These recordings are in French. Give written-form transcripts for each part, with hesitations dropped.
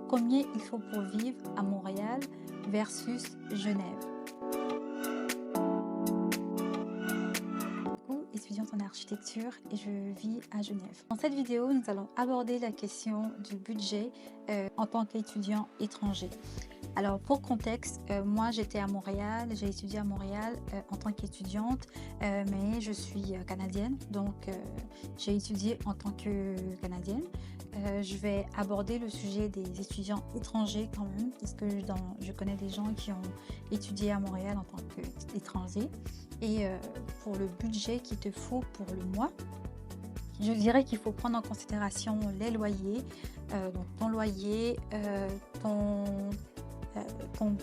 combien il faut pour vivre à Montréal versus Genève. Étudiante en architecture et je vis à Genève. Dans cette vidéo, nous allons aborder la question du budget en tant qu'étudiant étranger. Alors pour contexte, moi j'étais à Montréal, j'ai étudié à Montréal en tant qu'étudiante, mais je suis canadienne, donc j'ai étudié en tant que canadienne. Je vais aborder le sujet des étudiants étrangers quand même, parce que je connais des gens qui ont étudié à Montréal en tant qu'étrangers. Et pour le budget qu'il te faut pour le mois, je dirais qu'il faut prendre en considération les loyers, donc ton loyer, ton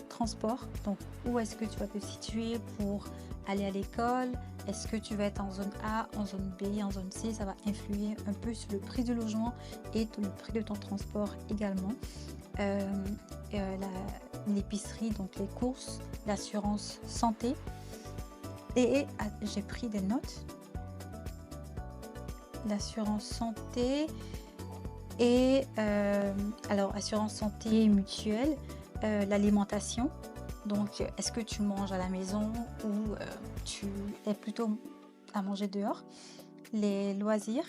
transport, donc où est-ce que tu vas te situer pour aller à l'école, est-ce que tu vas être en zone A, en zone B, en zone C, ça va influer un peu sur le prix du logement et le prix de ton transport également. L'épicerie, donc les courses, l'assurance santé. Et j'ai pris des notes. L'assurance santé et alors assurance santé mutuelle, l'alimentation. Donc est-ce que tu manges à la maison ou tu es plutôt à manger dehors? Les loisirs,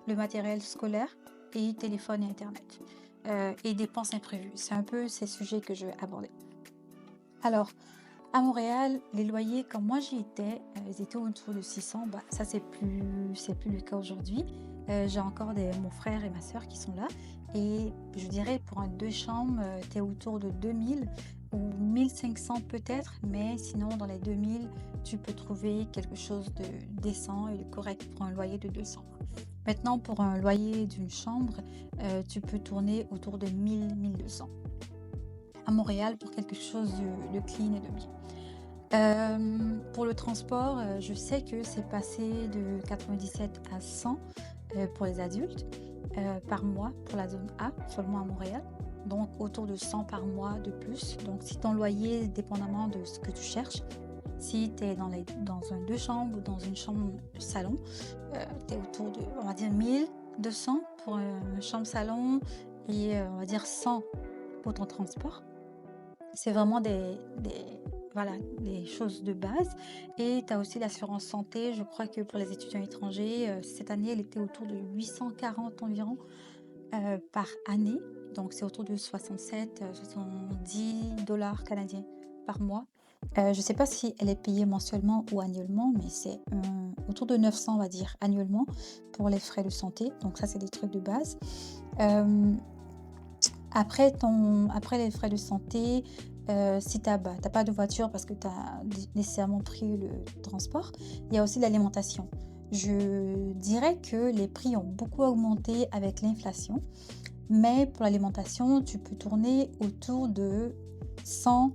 le matériel scolaire et téléphone et internet. Et dépenses imprévues. C'est un peu ces sujets que je vais aborder. Alors, à Montréal, les loyers, comme moi j'y étais, ils étaient autour de 600. Bah, ça, c'est plus le cas aujourd'hui. J'ai encore mon frère et ma soeur qui sont là. Et je dirais pour un 2 chambres, tu es autour de 2000 ou 1500 peut-être. Mais sinon, dans les 2000, tu peux trouver quelque chose de décent et de correct pour un loyer de 200. Maintenant, pour un loyer d'une chambre, tu peux tourner autour de 1000-1200. À Montréal pour quelque chose de clean et de bien. Pour le transport, je sais que c'est passé de 97 à 100 pour les adultes par mois pour la zone A, seulement à Montréal. Donc autour de 100 par mois de plus. Donc si ton loyer, dépendamment de ce que tu cherches, si tu es dans un 2 chambres ou dans une chambre salon, tu es autour de, on va dire, 1200 pour une chambre salon et on va dire 100 pour ton transport. C'est vraiment des choses de base. Et tu as aussi l'assurance santé. Je crois que pour les étudiants étrangers, cette année, elle était autour de 840 environ par année. Donc, c'est autour de 67-70 dollars canadiens par mois. Je ne sais pas si elle est payée mensuellement ou annuellement, mais c'est autour de 900, on va dire, annuellement pour les frais de santé. Donc, ça, c'est des trucs de base. Après les frais de santé, si tu n'as pas de voiture parce que tu as nécessairement pris le transport, il y a aussi l'alimentation. Je dirais que les prix ont beaucoup augmenté avec l'inflation, mais pour l'alimentation, tu peux tourner autour de 100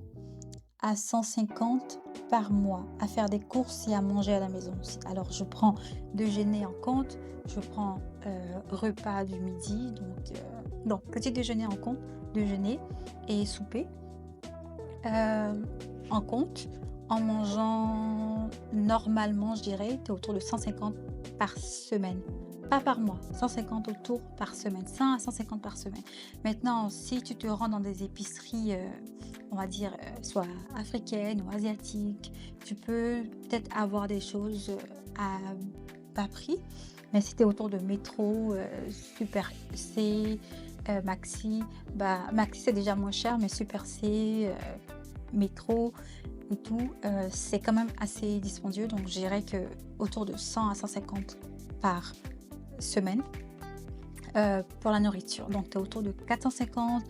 à 150 par mois à faire des courses et à manger à la maison aussi. Alors, je prends déjeuner en compte, je prends repas du midi, donc petit déjeuner en compte, déjeuner et souper en compte. En mangeant normalement, je dirais, tu es autour de 150 par semaine. Pas par mois, 150 autour par semaine, 100 à 150 par semaine. Maintenant, si tu te rends dans des épiceries, on va dire, soit africaines ou asiatiques, tu peux peut-être avoir des choses à bas prix. Mais si tu es autour de Métro, Super C, Maxi, Maxi c'est déjà moins cher, mais Super C, Métro et tout, c'est quand même assez dispendieux. Donc je dirais que autour de 100 à 150 par semaine pour la nourriture. Donc tu es autour de 450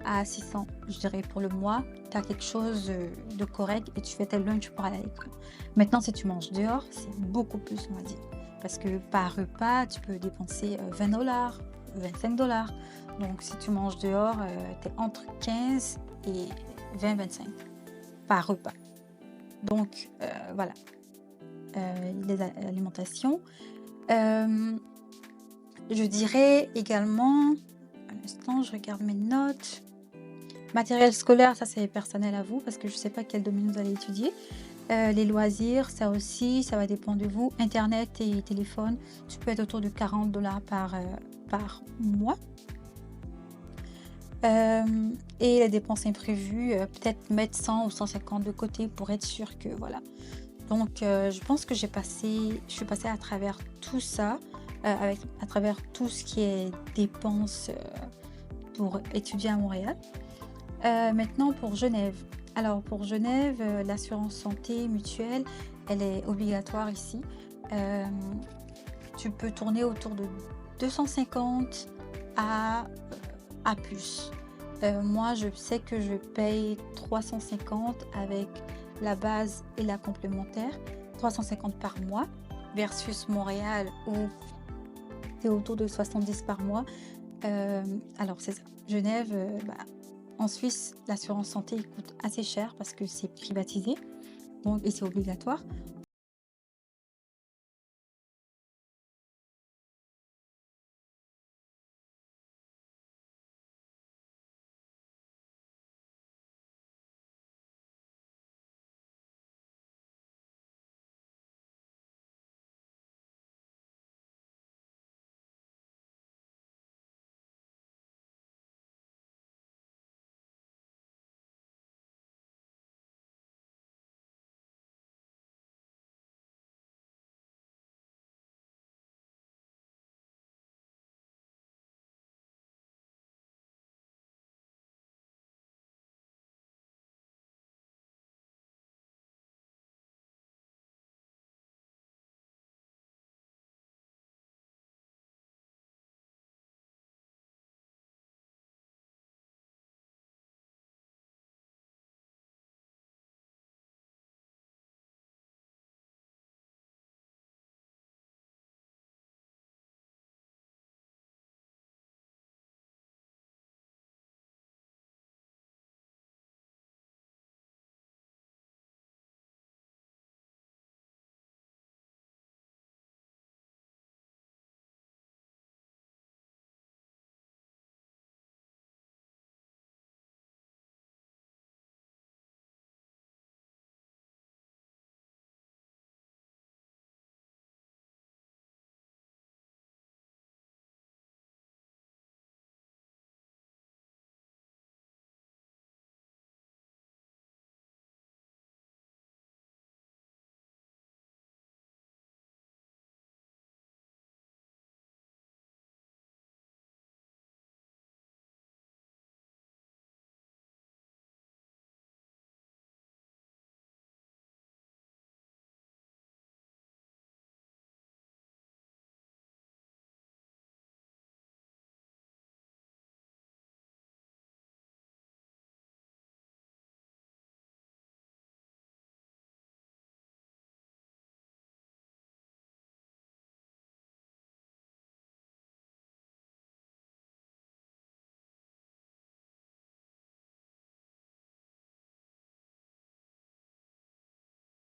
à 600, je dirais, pour le mois. Tu as quelque chose de correct et tu fais tes lunch pour aller à l'école. Maintenant, si tu manges dehors, c'est beaucoup plus, on va dire. Parce que par repas, tu peux dépenser 20 dollars, 25 dollars. Donc si tu manges dehors, tu es entre 15 et 20-25 par repas. Donc voilà, l'alimentation. Je dirais également, un instant, je regarde mes notes. Matériel scolaire, ça c'est personnel à vous parce que je ne sais pas quel domaine vous allez étudier. Les loisirs, ça aussi, ça va dépendre de vous. Internet et téléphone, tu peux être autour de 40 dollars par mois. Et les dépenses imprévues, peut-être mettre 100 ou 150 de côté pour être sûr que voilà. Donc je pense que je suis passée à travers tout ça, à travers tout ce qui est dépenses, pour étudier à Montréal. Maintenant pour Genève. Alors pour Genève, l'assurance santé mutuelle, elle est obligatoire ici. Hem, Tu peux tourner autour de 250 à, à plus. Moi, je sais que je paye 350 avec la base et la complémentaire, 350 par mois, versus Montréal où c'est autour de 70 par mois. Alors c'est ça. Genève, en Suisse, l'assurance santé il coûte assez cher parce que c'est privatisé, donc et c'est obligatoire.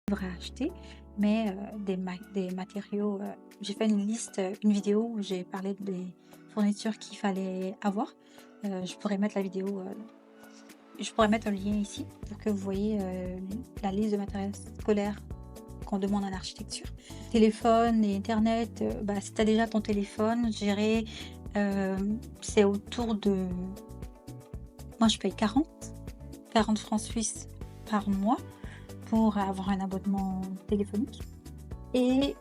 Livres à acheter, mais des matériaux, j'ai fait une liste, une vidéo où j'ai parlé des fournitures qu'il fallait avoir. Je pourrais mettre la vidéo, je pourrais mettre un lien ici pour que vous voyez, la liste de matériel scolaire qu'on demande en architecture. Téléphone et internet, si tu as déjà ton téléphone, je dirais, c'est autour de moi je paye 40 francs suisses par mois pour avoir un abonnement téléphonique et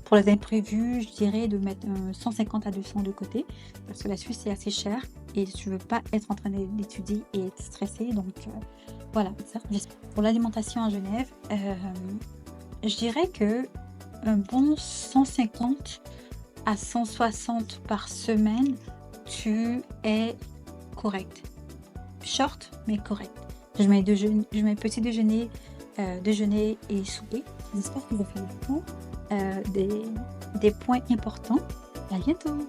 pour les imprévus, je dirais de mettre, 150 à 200 de côté parce que la Suisse est assez cher et tu veux pas être en train d'étudier et être stressé donc voilà, ça pour l'alimentation à Genève, je dirais que un bon 150 à 160 par semaine, tu es correct. Short, mais correct. Je mets petit déjeuner, déjeuner et souper. J'espère que vous avez fait le tour des points importants. À bientôt!